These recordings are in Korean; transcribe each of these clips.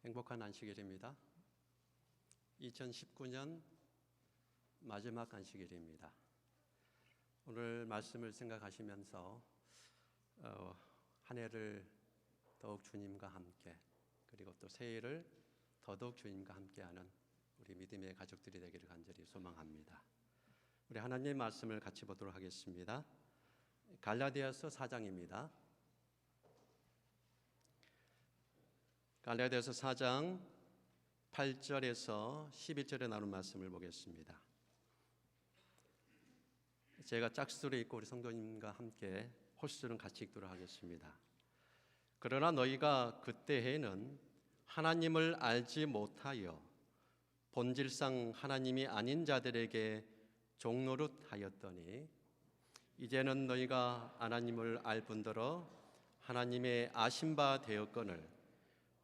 행복한 안식일입니다. 2019년 마지막 안식일입니다. 오늘 말씀을 생각하시면서 한 해를 더욱 주님과 함께, 그리고 또 새해를 더더욱 주님과 함께하는 우리 믿음의 가족들이 되기를 간절히 소망합니다. 우리 하나님의 말씀을 같이 보도록 하겠습니다. 갈라디아서 4장입니다. 갈라디아서 4장 8절에서 11절에 나오는 말씀을 보겠습니다. 제가 짝수를 읽고 우리 성도님과 함께 홀수는 같이 읽도록 하겠습니다. 그러나 너희가 그때에는 하나님을 알지 못하여 본질상 하나님이 아닌 자들에게 종노릇하였더니 이제는 너희가 하나님을 알 뿐더러 하나님의 아신 바 되었거늘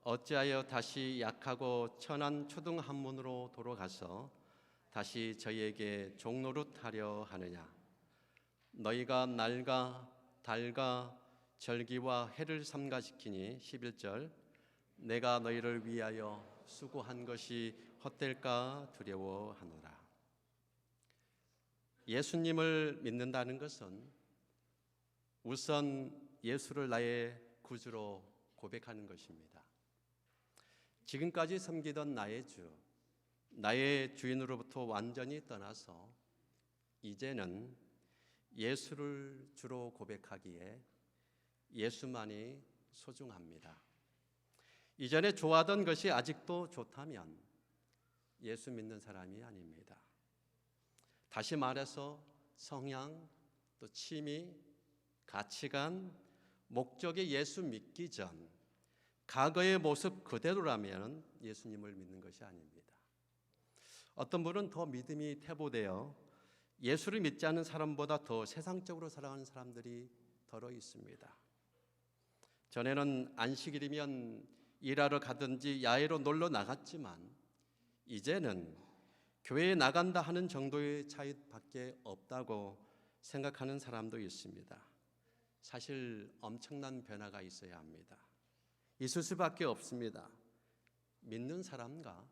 어찌하여 다시 약하고 천한 초등 한문으로 돌아가서 다시 저희에게 종노릇하려 하느냐. 너희가 날과 달과 절기와 해를 삼가지키니 11절 내가 너희를 위하여 수고한 것이 헛될까 두려워하노라. 예수님을 믿는다는 것은 우선 예수를 나의 구주로 고백하는 것입니다. 지금까지 섬기던 나의 주, 나의 주인으로부터 완전히 떠나서 이제는 예수를 주로 고백하기에 예수만이 소중합니다. 이전에 좋아하던 것이 아직도 좋다면 예수 믿는 사람이 아닙니다. 다시 말해서 성향, 또 취미, 가치관, 목적이 예수 믿기 전 과거의 모습 그대로라면 예수님을 믿는 것이 아닙니다. 어떤 분은 더 믿음이 퇴보되어 예수를 믿지 않는 사람보다 더 세상적으로 살아가는 사람들이 더러 있습니다. 전에는 안식일이면 일하러 가든지 야외로 놀러 나갔지만 이제는 교회에 나간다 하는 정도의 차이밖에 없다고 생각하는 사람도 있습니다. 사실 엄청난 변화가 있어야 합니다. 있을 수밖에 없습니다. 믿는 사람과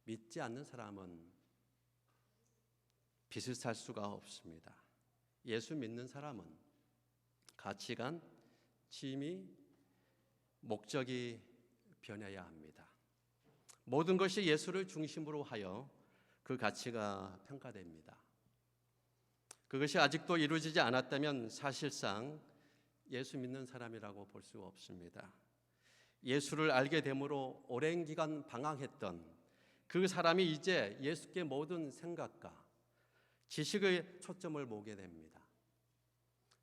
믿지 않는 사람은 비슷할 수가 없습니다. 예수 믿는 사람은 가치관, 취미, 목적이 변해야 합니다. 모든 것이 예수를 중심으로 하여 그 가치가 평가됩니다. 그것이 아직도 이루어지지 않았다면 사실상 예수 믿는 사람이라고 볼 수 없습니다. 예수를 알게 됨으로 오랜 기간 방황했던 그 사람이 이제 예수께 모든 생각과 지식의 초점을 모게 됩니다.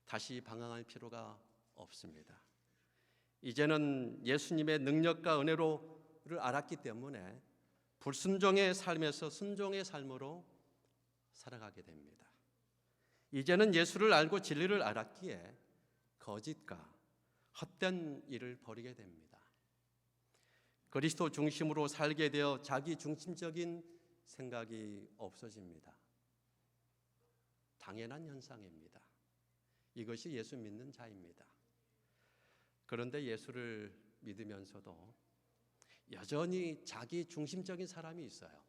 다시 방황할 필요가 없습니다. 이제는 예수님의 능력과 은혜를 알았기 때문에 불순종의 삶에서 순종의 삶으로 살아가게 됩니다. 이제는 예수를 알고 진리를 알았기에 거짓과 헛된 일을 벌이게 됩니다. 그리스도 중심으로 살게 되어 자기 중심적인 생각이 없어집니다. 당연한 현상입니다. 이것이 예수 믿는 자입니다. 그런데 예수를 믿으면서도 여전히 자기 중심적인 사람이 있어요.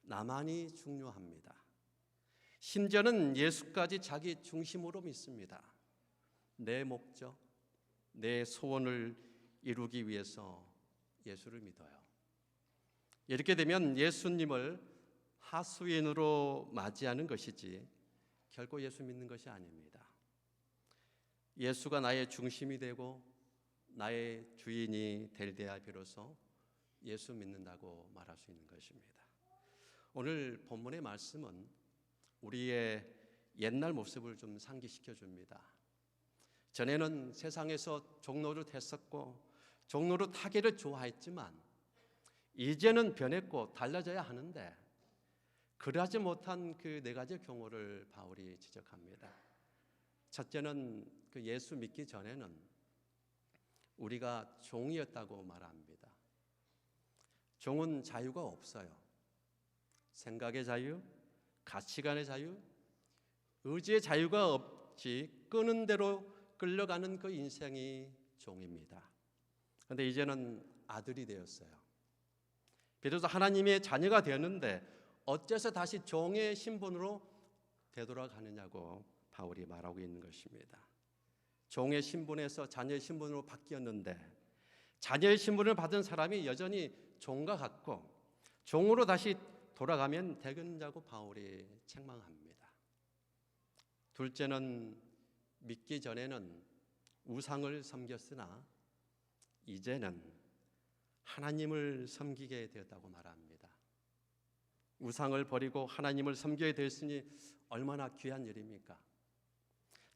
나만이 중요합니다. 심지어는 예수까지 자기 중심으로 믿습니다. 내 목적, 내 소원을 이루기 위해서 예수를 믿어요. 이렇게 되면 예수님을 하수인으로 맞이하는 것이지 결코 예수 믿는 것이 아닙니다. 예수가 나의 중심이 되고 나의 주인이 될 때야 비로소 예수 믿는다고 말할 수 있는 것입니다. 오늘 본문의 말씀은 우리의 옛날 모습을 좀 상기시켜 줍니다. 전에는 세상에서 종노릇 했었고 종노릇 하기를 좋아했지만 이제는 변했고 달라져야 하는데 그러하지 못한 그 네 가지 경우를 바울이 지적합니다. 첫째는 그 예수 믿기 전에는 우리가 종이었다고 말합니다. 종은 자유가 없어요. 생각의 자유, 가치관의 자유, 의지의 자유가 없지 끄는 대로 끌려가는 그 인생이 종입니다. 그런데 이제는 아들이 되었어요. 비로소 하나님의 자녀가 되었는데 어째서 다시 종의 신분으로 되돌아가느냐고 바울이 말하고 있는 것입니다. 종의 신분에서 자녀의 신분으로 바뀌었는데 자녀의 신분을 받은 사람이 여전히 종과 같고 종으로 다시 돌아가면 되겠냐고 바울이 책망합니다. 둘째는 믿기 전에는 우상을 섬겼으나 이제는 하나님을 섬기게 되었다고 말합니다. 우상을 버리고 하나님을 섬기게 되었으니 얼마나 귀한 일입니까?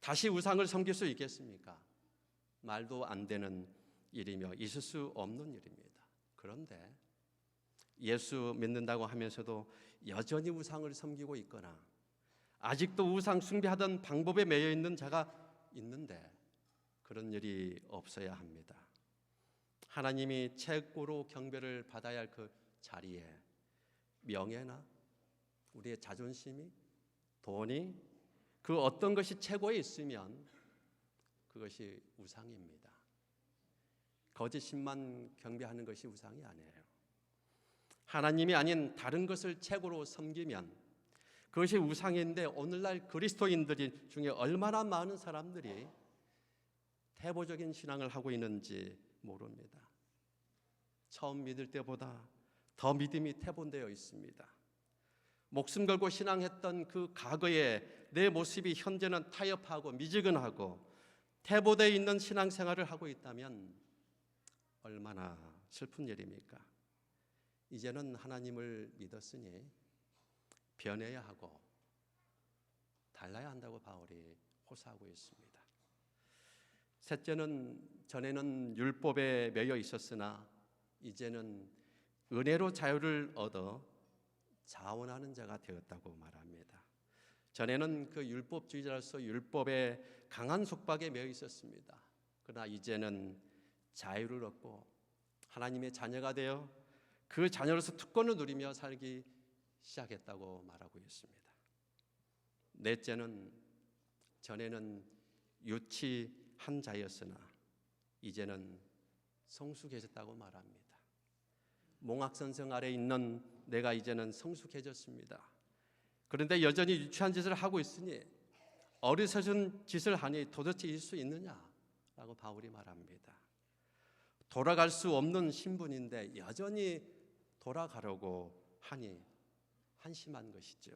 다시 우상을 섬길 수 있겠습니까? 말도 안 되는 일이며 있을 수 없는 일입니다. 그런데 예수 믿는다고 하면서도 여전히 우상을 섬기고 있거나 아직도 우상 숭배하던 방법에 매여 있는 자가 있는데 그런 일이 없어야 합니다. 하나님이 최고로 경배를 받아야 할 그 자리에 명예나 우리의 자존심이, 돈이, 그 어떤 것이 최고에 있으면 그것이 우상입니다. 거짓심만 경배하는 것이 우상이 아니에요. 하나님이 아닌 다른 것을 최고로 섬기면 그것이 우상인데 오늘날 그리스도인들이 중에 얼마나 많은 사람들이 태보적인 신앙을 하고 있는지 모릅니다. 처음 믿을 때보다 더 믿음이 태본되어 있습니다. 목숨 걸고 신앙했던 그 과거의 내 모습이 현재는 타협하고 미지근하고 태보되어 있는 신앙생활을 하고 있다면 얼마나 슬픈 일입니까? 이제는 하나님을 믿었으니 변해야 하고 달라야 한다고 바울이 호소하고 있습니다. 셋째는 전에는 율법에 매여 있었으나 이제는 은혜로 자유를 얻어 자원하는 자가 되었다고 말합니다. 전에는 그 율법주의자로서 율법의 강한 속박에 매여 있었습니다. 그러나 이제는 자유를 얻고 하나님의 자녀가 되어 그 자녀로서 특권을 누리며 살기 시작했다고 말하고 있습니다. 넷째는 전에는 유치한 자였으나 이제는 성숙해졌다고 말합니다. 몽학선생 아래 있는 내가 이제는 성숙해졌습니다. 그런데 여전히 유치한 짓을 하고 있으니 어리석은 짓을 하니 도대체 있을 수 있느냐라고 바울이 말합니다. 돌아갈 수 없는 신분인데 여전히 돌아가려고 하니 한심한 것이죠.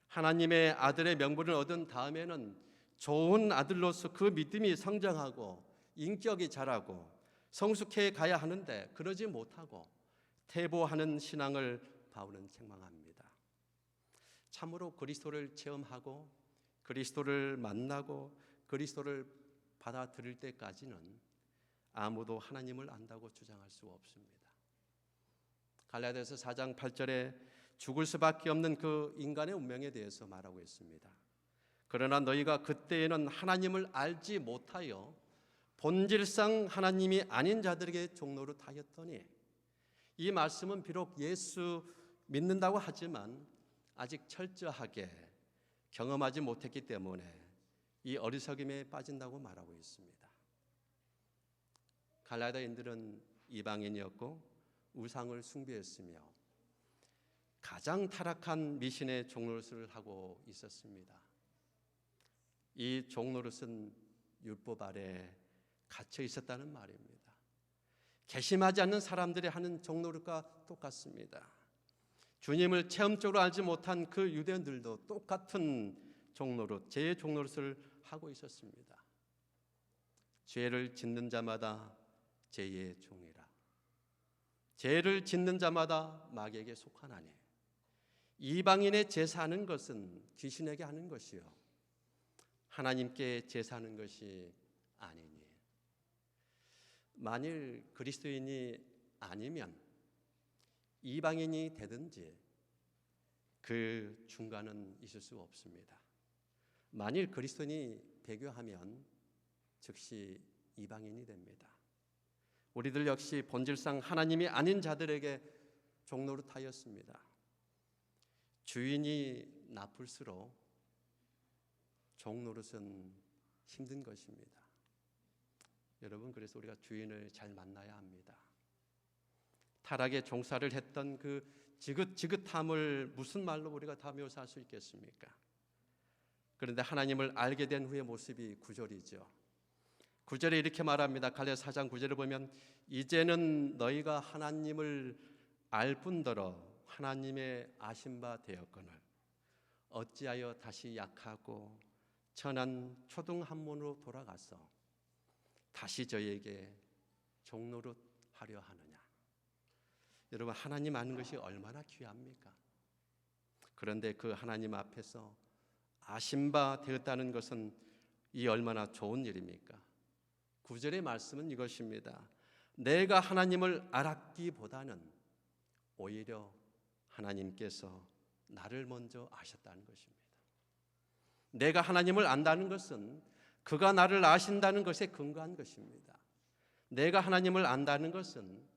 하나님의 아들의 명분을 얻은 다음에는 좋은 아들로서 그 믿음이 성장하고 인격이 자라고 성숙해 가야 하는데 그러지 못하고 퇴보하는 신앙을 바울은 책망합니다. 참으로 그리스도를 체험하고 그리스도를 만나고 그리스도를 받아들일 때까지는 아무도 하나님을 안다고 주장할 수 없습니다. 갈라디아서 4장 8절에 죽을 수밖에 없는 그 인간의 운명에 대해서 말하고 있습니다. 그러나 너희가 그때에는 하나님을 알지 못하여 본질상 하나님이 아닌 자들에게 종로를 타였더니, 이 말씀은 비록 예수 믿는다고 하지만 아직 철저하게 경험하지 못했기 때문에 이 어리석임에 빠진다고 말하고 있습니다. 갈라디아인들은 이방인이었고 우상을 숭배했으며 가장 타락한 미신의 종노릇을 하고 있었습니다. 이 종노릇은 율법 아래 갇혀 있었다는 말입니다. 개심하지 않는 사람들이 하는 종노릇과 똑같습니다. 주님을 체험적으로 알지 못한 그 유대인들도 똑같은 종노릇, 죄의 종노릇을 하고 있었습니다. 죄를 짓는 자마다 죄의 종이라. 죄를 짓는 자마다 마귀에게 속하나니 이방인의 제사하는 것은 귀신에게 하는 것이요 하나님께 제사하는 것이 아니니, 만일 그리스도인이 아니면 이방인이 되든지 그 중간은 있을 수 없습니다. 만일 그리스도인이 배교하면 즉시 이방인이 됩니다. 우리들 역시 본질상 하나님이 아닌 자들에게 종노릇하였습니다. 주인이 나쁠수록 종노릇은 힘든 것입니다. 여러분, 그래서 우리가 주인을 잘 만나야 합니다. 타락에 종사를 했던 그 지긋지긋함을 무슨 말로 우리가 다 묘사할 수 있겠습니까? 그런데 하나님을 알게 된 후의 모습이 9절이죠. 9절에 이렇게 말합니다. 갈라디아 4장 9절을 보면 이제는 너희가 하나님을 알 뿐더러 하나님의 아신 바 되었거늘 어찌하여 다시 약하고 천한 초등 한문으로 돌아가서 다시 저에게 종노릇 하려 하느냐. 여러분, 하나님 아는 것이 얼마나 귀합니까? 그런데 그 하나님 앞에서 아신 바 되었다는 것은 이 얼마나 좋은 일입니까? 9절의 말씀은 이것입니다. 내가 하나님을 알았기보다는 오히려 하나님께서 나를 먼저 아셨다는 것입니다. 내가 하나님을 안다는 것은 그가 나를 아신다는 것에 근거한 것입니다. 내가 하나님을 안다는 것은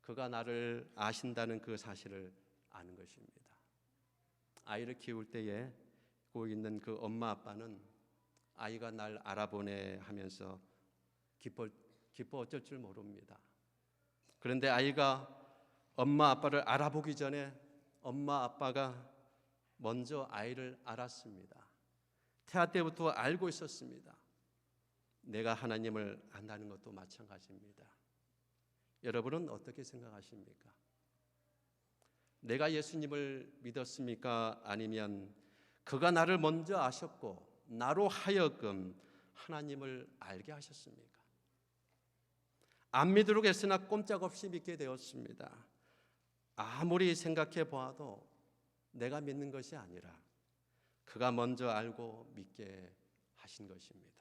그가 나를 아신다는 그 사실을 아는 것입니다. 아이를 키울 때에 꼭 있는 그 엄마 아빠는 아이가 날 알아보네 하면서 기뻐 어쩔 줄 모릅니다. 그런데 아이가 엄마 아빠를 알아보기 전에 엄마 아빠가 먼저 아이를 알았습니다. 태아 때부터 알고 있었습니다. 내가 하나님을 안다는 것도 마찬가지입니다. 여러분은 어떻게 생각하십니까? 내가 예수님을 믿었습니까? 아니면 그가 나를 먼저 아셨고 나로 하여금 하나님을 알게 하셨습니까? 안 믿도록 했으나 꼼짝없이 믿게 되었습니다. 아무리 생각해 보아도 내가 믿는 것이 아니라 그가 먼저 알고 믿게 하신 것입니다.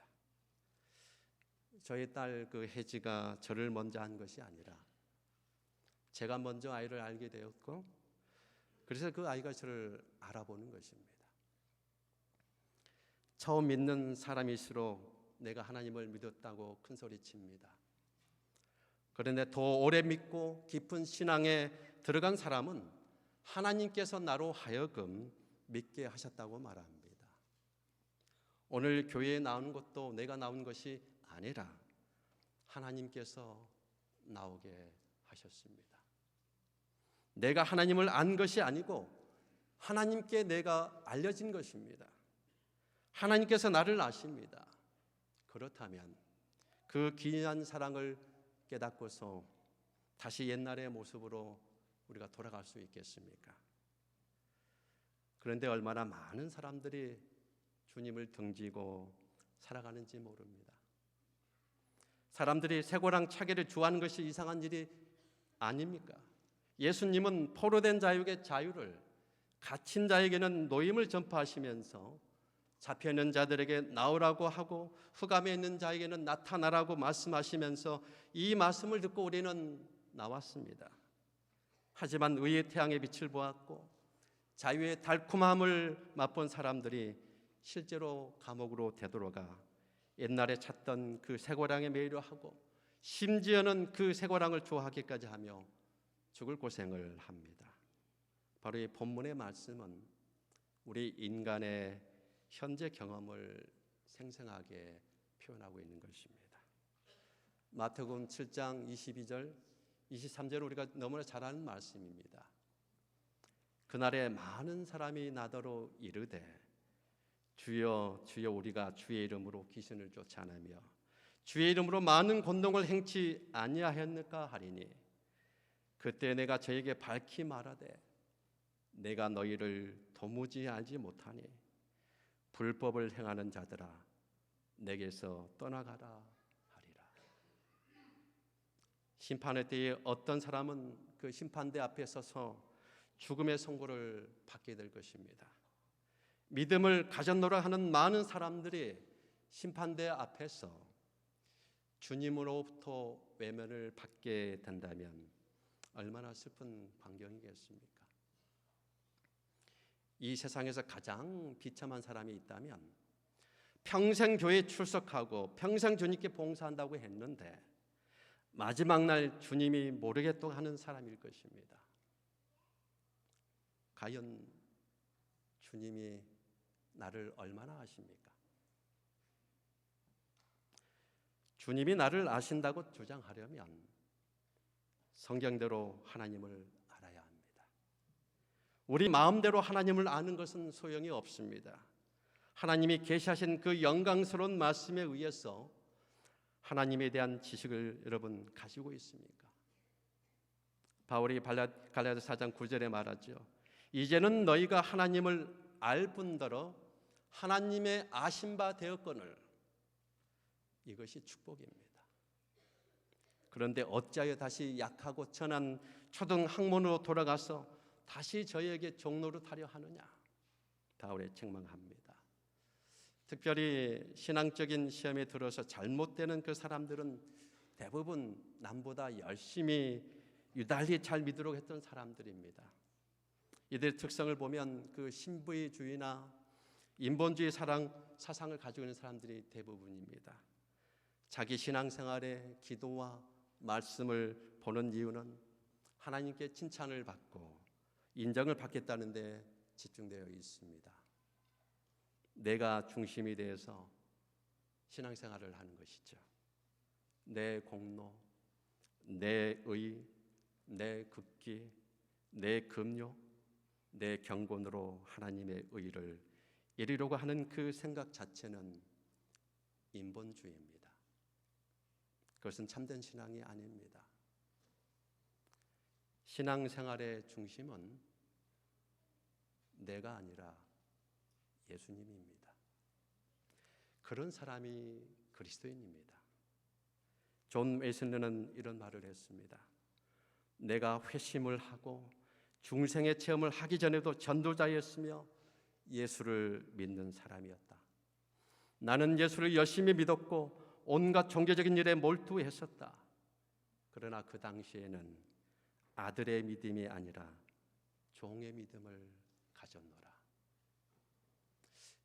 저희 딸 그 혜지가 저를 먼저 한 것이 아니라 제가 먼저 아이를 알게 되었고 그래서 그 아이가 저를 알아보는 것입니다. 처음 믿는 사람일수록 내가 하나님을 믿었다고 큰소리칩니다. 그런데 더 오래 믿고 깊은 신앙에 들어간 사람은 하나님께서 나로 하여금 믿게 하셨다고 말합니다. 오늘 교회에 나오는 것도 내가 나온 것이 아니라 하나님께서 나오게 하셨습니다. 내가 하나님을 안 것이 아니고 하나님께 내가 알려진 것입니다. 하나님께서 나를 아십니다. 그렇다면 그 귀한 사랑을 깨닫고서 다시 옛날의 모습으로 우리가 돌아갈 수 있겠습니까? 그런데 얼마나 많은 사람들이 주님을 등지고 살아가는지 모릅니다. 사람들이 쇠고랑 차기를 주하는 것이 이상한 일이 아닙니까? 예수님은 포로된 자에게 자유를, 갇힌 자에게는 노임을 전파하시면서 잡혀있는 자들에게 나오라고 하고 흑암에 있는 자에게는 나타나라고 말씀하시면서 이 말씀을 듣고 우리는 나왔습니다. 하지만 의의 태양의 빛을 보았고 자유의 달콤함을 맛본 사람들이 실제로 감옥으로 되돌아가 옛날에 찾던 그 쇠고랑에 매이려 하고 심지어는 그 쇠고랑을 좋아하기까지 하며 죽을 고생을 합니다. 바로 이 본문의 말씀은 우리 인간의 현재 경험을 생생하게 표현하고 있는 것입니다. 마태복음 7장 22절, 23절은 우리가 너무나 잘 아는 말씀입니다. 그날에 많은 사람이 나더러 이르되 주여 주여 우리가 주의 이름으로 귀신을 쫓아내며 주의 이름으로 많은 권능을 행치 아니하였느까 하리니 그때 내가 저에게 밝히 말하되 내가 너희를 도무지 알지 못하니 불법을 행하는 자들아 내게서 떠나가라 하리라. 심판의 때에 어떤 사람은 그 심판대 앞에 서서 죽음의 선고를 받게 될 것입니다. 믿음을 가졌노라 하는 많은 사람들이 심판대 앞에서 주님으로부터 외면을 받게 된다면 얼마나 슬픈 광경이겠습니까? 이 세상에서 가장 비참한 사람이 있다면 평생 교회에 출석하고 평생 주님께 봉사한다고 했는데 마지막 날 주님이 모르겠다고 하는 사람일 것입니다. 과연 주님이 나를 얼마나 아십니까? 주님이 나를 아신다고 주장하려면 성경대로 하나님을 알아야 합니다. 우리 마음대로 하나님을 아는 것은 소용이 없습니다. 하나님이 계시하신 그 영광스러운 말씀에 의해서 하나님에 대한 지식을 여러분 가지고 있습니까? 바울이 갈라디아서 4장 9절에 말하죠. 이제는 너희가 하나님을 알 뿐더러 하나님의 아신 바 되었거늘. 이것이 축복입니다. 그런데 어찌하여 다시 약하고 천한 초등 학문으로 돌아가서 다시 저희에게 종노릇하려 하느냐? 바울이 책망합니다. 특별히 신앙적인 시험에 들어서 잘못되는 그 사람들은 대부분 남보다 열심히 유달리 잘 믿도록 했던 사람들입니다. 이들의 특성을 보면 그 신부주의나 인본주의 사상을 가지고 있는 사람들이 대부분입니다. 자기 신앙생활에 기도와 말씀을 보는 이유는 하나님께 칭찬을 받고 인정을 받겠다는 데 집중되어 있습니다. 내가 중심이 되어서 신앙생활을 하는 것이죠. 내 공로, 내 의, 내 급기, 내 급료, 내 경건으로 하나님의 의를 이루려고 하는 그 생각 자체는 인본주의입니다. 그것은 참된 신앙이 아닙니다. 신앙생활의 중심은 내가 아니라 예수님입니다. 그런 사람이 그리스도인입니다. 존 웨슬리는 이런 말을 했습니다. 내가 회심을 하고 중생의 체험을 하기 전에도 전도자였으며 예수를 믿는 사람이었다. 나는 예수를 열심히 믿었고 온갖 종교적인 일에 몰두했었다. 그러나 그 당시에는 아들의 믿음이 아니라 종의 믿음을 가졌노라.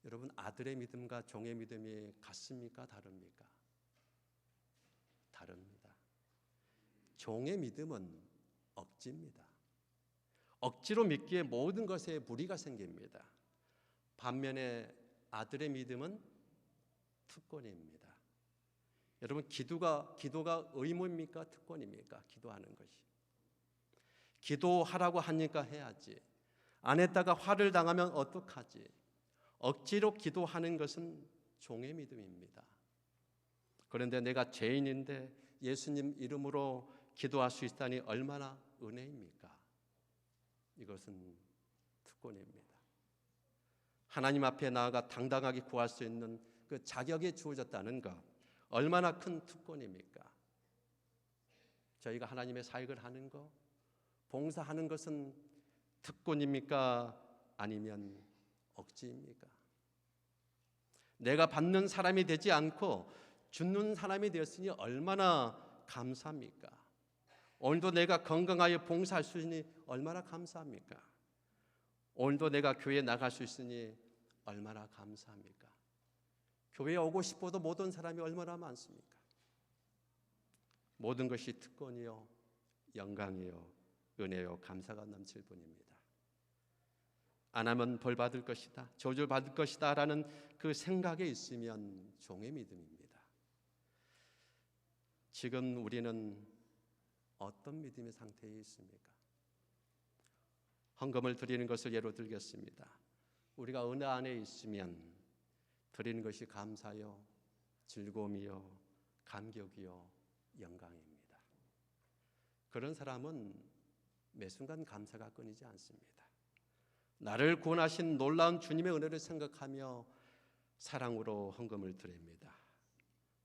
여러분, 아들의 믿음과 종의 믿음이 같습니까? 다릅니까? 다릅니다. 종의 믿음은 억지입니다. 억지로 믿기에 모든 것에 무리가 생깁니다. 반면에 아들의 믿음은 특권입니다. 여러분, 기도가 의무입니까? 특권입니까? 기도하는 것이. 기도하라고 하니까 해야지. 안 했다가 화를 당하면 어떡하지? 억지로 기도하는 것은 종의 믿음입니다. 그런데 내가 죄인인데 예수님 이름으로 기도할 수 있다니 얼마나 은혜입니까? 이것은 특권입니다. 하나님 앞에 나아가 당당하게 구할 수 있는 그 자격이 주어졌다는 것, 얼마나 큰 특권입니까? 저희가 하나님의 사역을 하는 것, 봉사하는 것은 특권입니까? 아니면 억지입니까? 내가 받는 사람이 되지 않고 주는 사람이 되었으니 얼마나 감사합니까? 오늘도 내가 건강하여 봉사할 수 있으니 얼마나 감사합니까? 오늘도 내가 교회에 나갈 수 있으니 얼마나 감사합니까? 교회에 오고 싶어도 못 온 사람이 얼마나 많습니까? 모든 것이 특권이요, 영광이요, 은혜요, 감사가 넘칠 뿐입니다. 안 하면 벌 받을 것이다, 저주 받을 것이다 라는 그 생각에 있으면 종의 믿음입니다. 지금 우리는 어떤 믿음의 상태에 있습니까? 헌금을 드리는 것을 예로 들겠습니다. 우리가 은혜 안에 있으면 드리는 것이 감사요, 즐거움이요, 감격이요, 영광입니다. 그런 사람은 매 순간 감사가 끊이지 않습니다. 나를 구원하신 놀라운 주님의 은혜를 생각하며 사랑으로 헌금을 드립니다.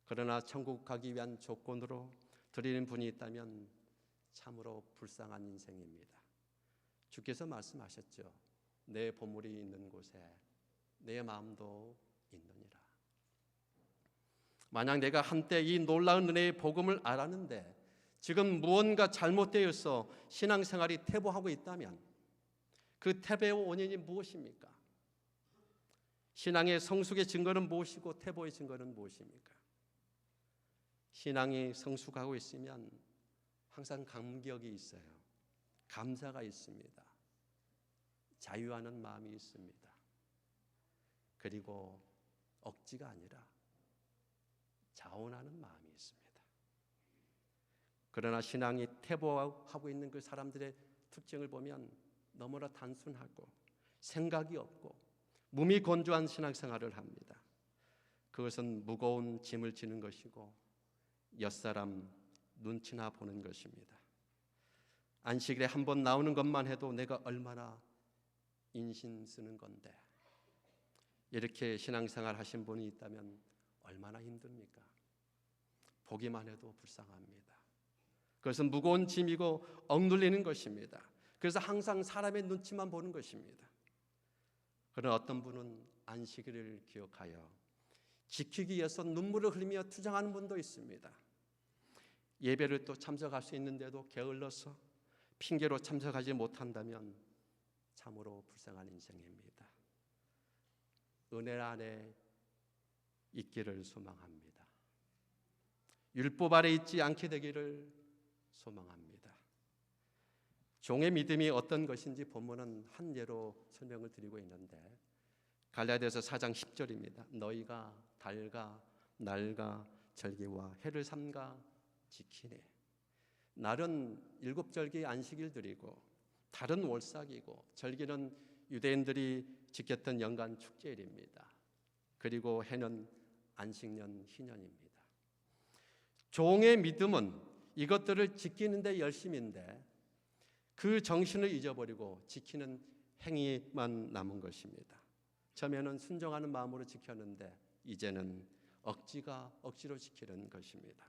그러나 천국 가기 위한 조건으로 드리는 분이 있다면 참으로 불쌍한 인생입니다. 주께서 말씀하셨죠. 내 보물이 있는 곳에 내 마음도 있느니라. 만약 내가 한때 이 놀라운 은혜의 복음을 알았는데 지금 무언가 잘못되어서 신앙생활이 퇴보하고 있다면 그 퇴보의 원인이 무엇입니까? 신앙의 성숙의 증거는 무엇이고 퇴보의 증거는 무엇입니까? 신앙이 성숙하고 있으면 항상 감격이 있어요. 감사가 있습니다. 자유하는 마음이 있습니다. 그리고 억지가 아니라 자원하는 마음이 있습니다. 그러나 신앙이 퇴보하고 있는 그 사람들의 특징을 보면 너무나 단순하고 생각이 없고 몸이 건조한 신앙생활을 합니다. 그것은 무거운 짐을 지는 것이고 옆사람 눈치나 보는 것입니다. 안식일에 한 번 나오는 것만 해도 내가 얼마나 인신 쓰는 건데, 이렇게 신앙생활 하신 분이 있다면 얼마나 힘듭니까? 보기만 해도 불쌍합니다. 그것은 무거운 짐이고 억눌리는 것입니다. 그래서 항상 사람의 눈치만 보는 것입니다. 그러나 어떤 분은 안식일을 기억하여 지키기 위해서 눈물을 흘리며 투정하는 분도 있습니다. 예배를 또 참석할 수 있는데도 게을러서 핑계로 참석하지 못한다면 참으로 불쌍한 인생입니다. 은혜 안에 있기를 소망합니다. 율법 아래 있지 않게 되기를 소망합니다. 종의 믿음이 어떤 것인지 본문은 한 예로 설명을 드리고 있는데, 갈라디아서 4장 10절입니다. 너희가 달과 날과 절기와 해를 삼가 지키네. 날은 7절기 안식일들이고 달은 월삭이고 절기는 유대인들이 지켰던 연간 축제일입니다. 그리고 해는 안식년 희년입니다. 종의 믿음은 이것들을 지키는 데 열심인데 그 정신을 잊어버리고 지키는 행위만 남은 것입니다. 처음에는 순종하는 마음으로 지켰는데 이제는 억지로 지키는 것입니다.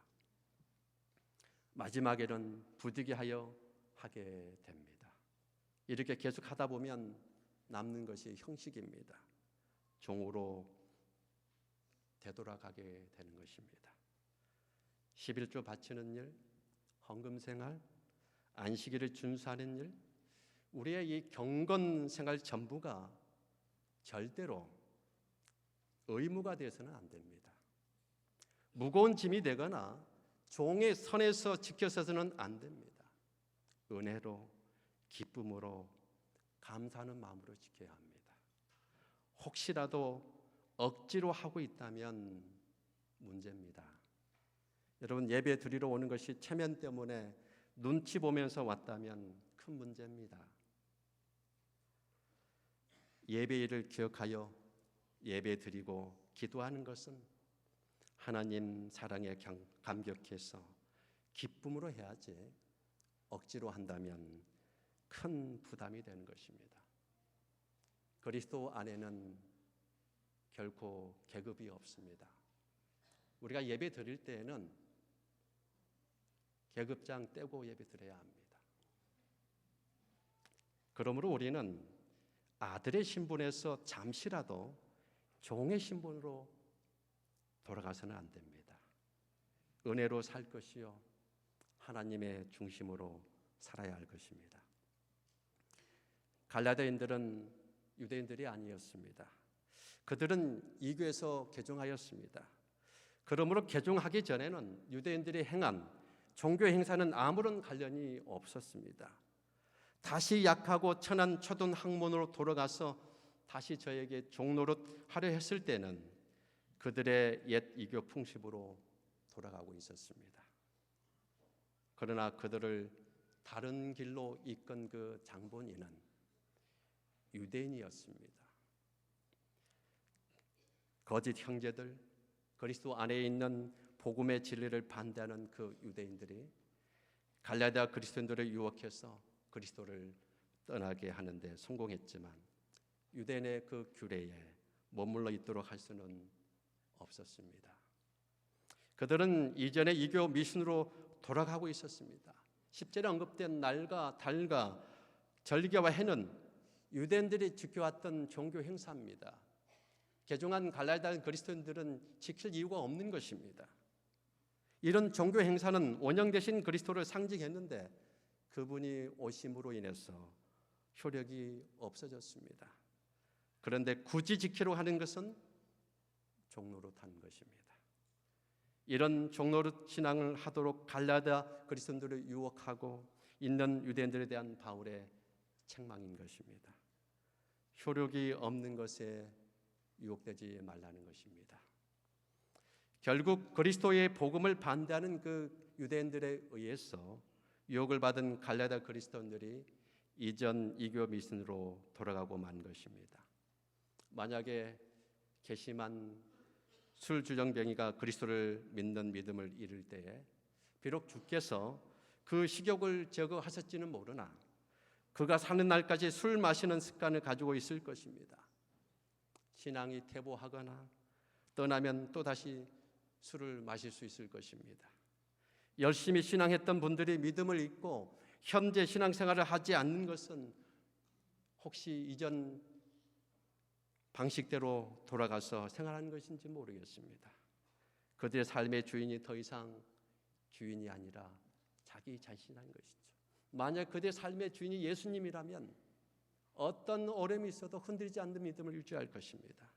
마지막에는 부득이하여 하게 됩니다. 이렇게 계속 하다 보면 남는 것이 형식입니다. 종으로 되돌아가게 되는 것입니다. 11조 바치는 일, 헌금 생활, 안식일을 준수하는 일, 우리의 이 경건 생활 전부가 절대로 의무가 되어서는 안 됩니다. 무거운 짐이 되거나 종의 선에서 지켜서는 안 됩니다. 은혜로, 기쁨으로, 감사하는 마음으로 지켜야 합니다. 혹시라도 억지로 하고 있다면 문제입니다. 여러분, 예배 드리러 오는 것이 체면 때문에 눈치 보면서 왔다면 큰 문제입니다. 예배일을 기억하여 예배 드리고 기도하는 것은 하나님 사랑에 감격해서 기쁨으로 해야지 억지로 한다면 큰 부담이 되는 것입니다. 그리스도 안에는 결코 계급이 없습니다. 우리가 예배 드릴 때에는 계급장 떼고 예배 드려야 합니다. 그러므로 우리는 아들의 신분에서 잠시라도 종의 신분으로 돌아가서는 안 됩니다. 은혜로 살 것이요 하나님의 중심으로 살아야 할 것입니다. 갈라디아인들은 유대인들이 아니었습니다. 그들은 이교에서 개종하였습니다. 그러므로 개종하기 전에는 유대인들이 행한 종교 행사는 아무런 관련이 없었습니다. 다시 약하고 천한 초등 학문으로 돌아가서 다시 저에게 종노릇 하려 했을 때는 그들의 옛 이교 풍습으로 돌아가고 있었습니다. 그러나 그들을 다른 길로 이끈 그 장본인은 유대인이었습니다. 거짓 형제들, 그리스도 안에 있는 복음의 진리를 반대하는 그 유대인들이 갈라디아 그리스도인들을 유혹해서 그리스도를 떠나게 하는데 성공했지만 유대인의 그 규례에 머물러 있도록 할 수는 없었습니다. 그들은 이전에 이교 미신으로 돌아가고 있었습니다. 10절에 언급된 날과 달과 절기와 해는 유대인들이 지켜왔던 종교 행사입니다. 개종한 갈라디아 그리스도인들은 지킬 이유가 없는 것입니다. 이런 종교 행사는 원형 대신 그리스도를 상징했는데 그분이 오심으로 인해서 효력이 없어졌습니다. 그런데 굳이 지키려 하는 것은 종노릇 하는 것입니다. 이런 종노릇 신앙을 하도록 갈라디아 그리스도인들을 유혹하고 있는 유대인들에 대한 바울의 책망인 것입니다. 효력이 없는 것에 유혹되지 말라는 것입니다. 결국 그리스도의 복음을 반대하는 그 유대인들에 의해서 유혹을 받은 갈라디아 그리스도인들이 이전 이교 미신으로 돌아가고 만 것입니다. 만약에 괘씸한 술주정뱅이가 그리스도를 믿는 믿음을 잃을 때에 비록 주께서 그 식욕을 제거하셨지는 모르나 그가 사는 날까지 술 마시는 습관을 가지고 있을 것입니다. 신앙이 퇴보하거나 떠나면 또다시 술을 마실 수 있을 것입니다. 열심히 신앙했던 분들이 믿음을 잊고 현재 신앙생활을 하지 않는 것은 혹시 이전 방식대로 돌아가서 생활하는 것인지 모르겠습니다. 그들의 삶의 주인이 더 이상 주인이 아니라 자기 자신인 것이죠. 만약 그들의 삶의 주인이 예수님이라면 어떤 어려움이 있어도 흔들리지 않는 믿음을 유지할 것입니다.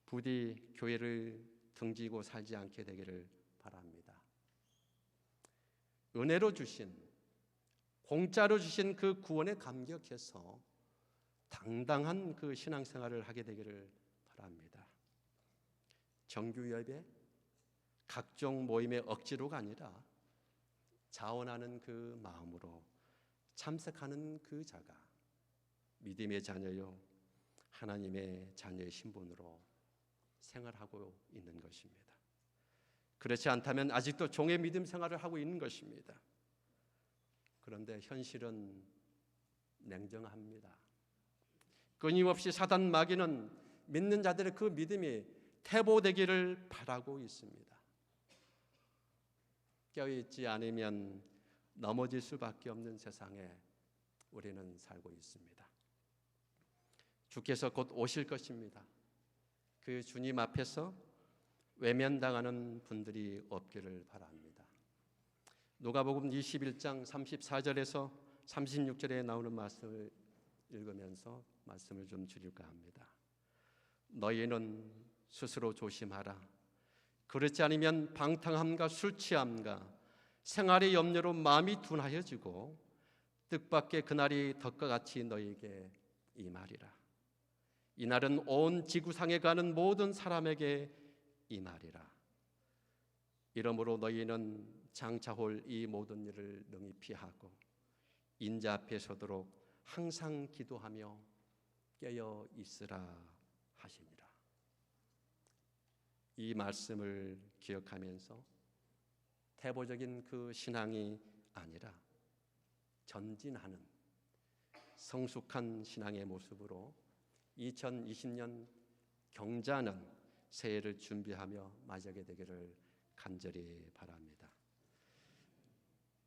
부디 교회를 등지고 살지 않게 되기를 바랍니다. 은혜로 주신, 공짜로 주신 그 구원에 감격해서 당당한 그 신앙생활을 하게 되기를 바랍니다. 정규 예배, 각종 모임의 억지로가 아니라 자원하는 그 마음으로 참석하는 그 자가 믿음의 자녀요 하나님의 자녀의 신분으로 생활하고 있는 것입니다. 그렇지 않다면 아직도 종의 믿음 생활을 하고 있는 것입니다. 그런데 현실은 냉정합니다. 끊임없이 사단 마귀는 믿는 자들의 그 믿음이 퇴보되기를 바라고 있습니다. 깨어있지 않으면 넘어질 수밖에 없는 세상에 우리는 살고 있습니다. 주께서 곧 오실 것입니다. 그 주님 앞에서 외면당하는 분들이 없기를 바랍니다. 누가복음 21장 34절에서 36절에 나오는 말씀을 읽으면서 말씀을 좀 드릴까 합니다. 너희는 스스로 조심하라. 그렇지 않으면 방탕함과 술취함과 생활의 염려로 마음이 둔하여지고 뜻밖의 그날이 덕과 같이 너희에게 임하리라. 이날은 온 지구상에 가는 모든 사람에게 임하리라. 이러므로 너희는 장차 올 이 모든 일을 능히 피하고 인자 앞에 서도록 항상 기도하며 깨어 있으라 하시니라. 이 말씀을 기억하면서 태보적인 그 신앙이 아니라 전진하는 성숙한 신앙의 모습으로 2020년 경자는 새해를 준비하며 맞이하게 되기를 간절히 바랍니다.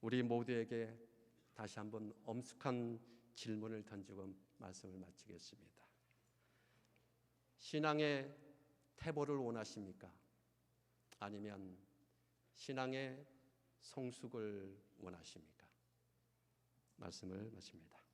우리 모두에게 다시 한번 엄숙한 질문을 던지고 말씀을 마치겠습니다. 신앙의 태보를 원하십니까? 아니면 신앙의 성숙을 원하십니까? 말씀을 마칩니다.